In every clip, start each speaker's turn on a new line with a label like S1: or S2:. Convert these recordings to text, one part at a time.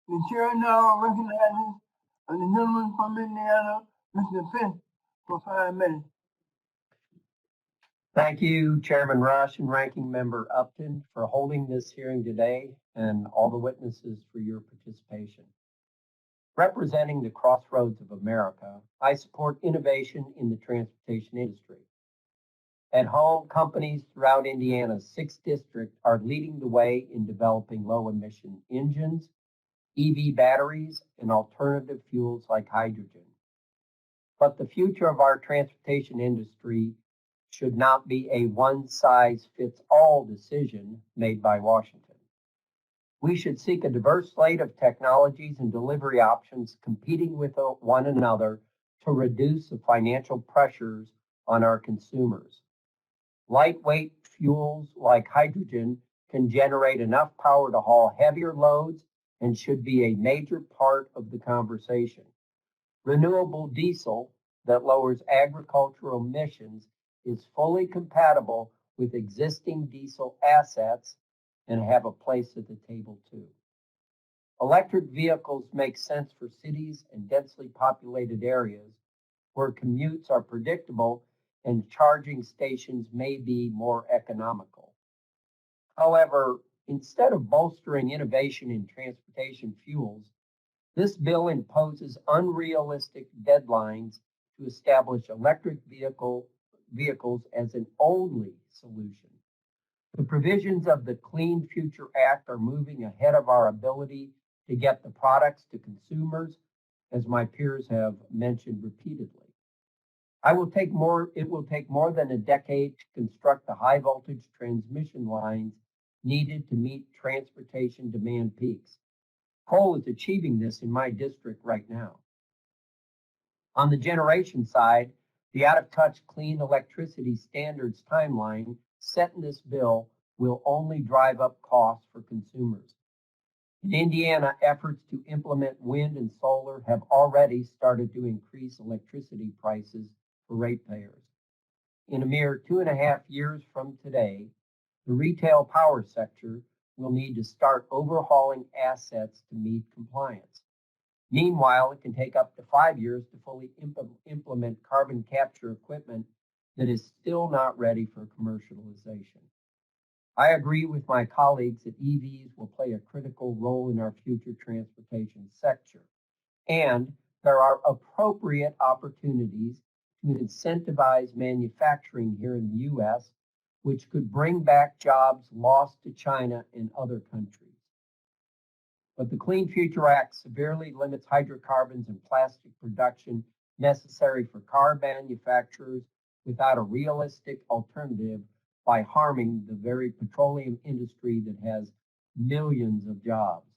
S1: The chair now recognizes the gentleman from Indiana, Mr. Pence, for 5 minutes.
S2: Thank you, Chairman Rush and Ranking Member Upton, for holding this hearing today and all the witnesses for your participation. Representing the crossroads of America, I support innovation in the transportation industry. At home, companies throughout Indiana's 6th district are leading the way in developing low-emission engines, EV batteries, and alternative fuels like hydrogen. But the future of our transportation industry should not be a one-size-fits-all decision made by Washington. We should seek a diverse slate of technologies and delivery options competing with one another to reduce the financial pressures on our consumers. Lightweight fuels like hydrogen can generate enough power to haul heavier loads and should be a major part of the conversation. Renewable diesel that lowers agricultural emissions is fully compatible with existing diesel assets and have a place at the table too. Electric vehicles make sense for cities and densely populated areas where commutes are predictable and charging stations may be more economical. However, instead of bolstering innovation in transportation fuels, this bill imposes unrealistic deadlines to establish electric vehicles as an only solution. The provisions of the Clean Future Act are moving ahead of our ability to get the products to consumers, as my peers have mentioned repeatedly. It will take more than a decade to construct the high voltage transmission lines needed to meet transportation demand peaks. Coal is achieving this in my district right now. On the generation side, the out-of-touch clean electricity standards timeline set in this bill will only drive up costs for consumers. In Indiana, efforts to implement wind and solar have already started to increase electricity prices for ratepayers. In a mere 2.5 years from today, the retail power sector will need to start overhauling assets to meet compliance. Meanwhile, it can take up to 5 years to fully implement carbon capture equipment that is still not ready for commercialization. I agree with my colleagues that EVs will play a critical role in our future transportation sector, and there are appropriate opportunities to incentivize manufacturing here in the U.S., which could bring back jobs lost to China and other countries. But the Clean Future Act severely limits hydrocarbons and plastic production necessary for car manufacturers without a realistic alternative by harming the very petroleum industry that has millions of jobs.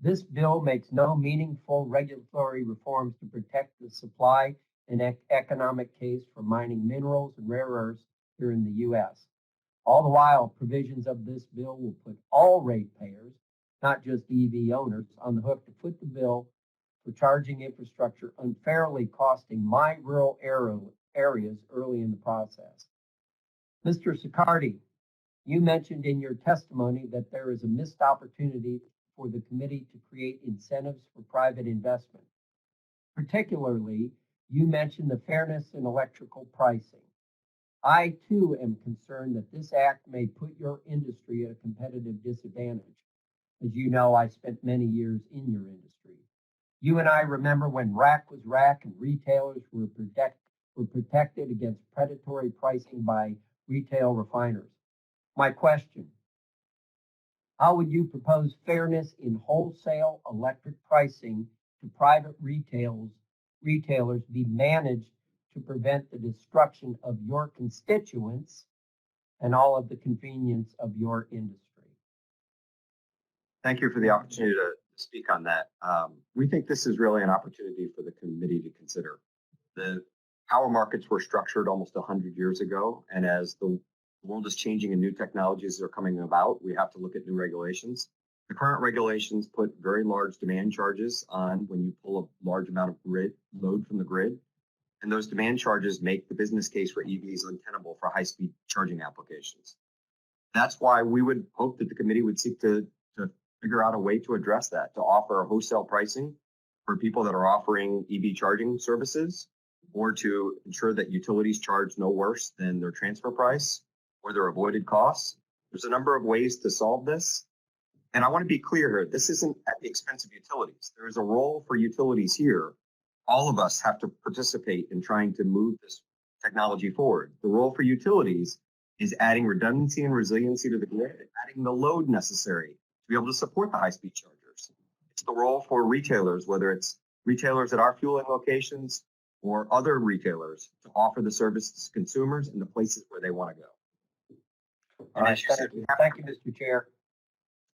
S2: This bill makes no meaningful regulatory reforms to protect the supply and economic case for mining minerals and rare earths here in the U.S. All the while, provisions of this bill will put all ratepayers, not just EV owners, on the hook to foot the bill for charging infrastructure, unfairly costing my rural areas early in the process. Mr. Sicardi, you mentioned in your testimony that there is a missed opportunity for the committee to create incentives for private investment. Particularly, you mentioned the fairness in electrical pricing. I too am concerned that this act may put your industry at a competitive disadvantage. As you know, I spent many years in your industry. You and I remember when rack was rack and retailers were protected against predatory pricing by retail refiners. My question, how would you propose fairness in wholesale electric pricing to private retailers be managed to prevent the destruction of your constituents and all of the convenience of your industry?
S3: Thank you for the opportunity to speak on that. We think this is really an opportunity for the committee to consider. The power markets were structured almost 100 years ago, and as the world is changing and new technologies are coming about, we have to look at new regulations. The current regulations put very large demand charges on when you pull a large amount of load from the grid, and those demand charges make the business case for EVs untenable for high-speed charging applications. That's why we would hope that the committee would seek to figure out a way to address that, to offer wholesale pricing for people that are offering EV charging services, or to ensure that utilities charge no worse than their transfer price or their avoided costs. There's a number of ways to solve this. And I want to be clear here, this isn't at the expense of utilities. There is a role for utilities here. All of us have to participate in trying to move this technology forward. The role for utilities is adding redundancy and resiliency to the grid, adding the load necessary to be able to support the high-speed chargers. It's the role for retailers, whether it's retailers at our fueling locations or other retailers, to offer the service to consumers in the places where they want to go.
S2: All right, thank you, Mr. Chair.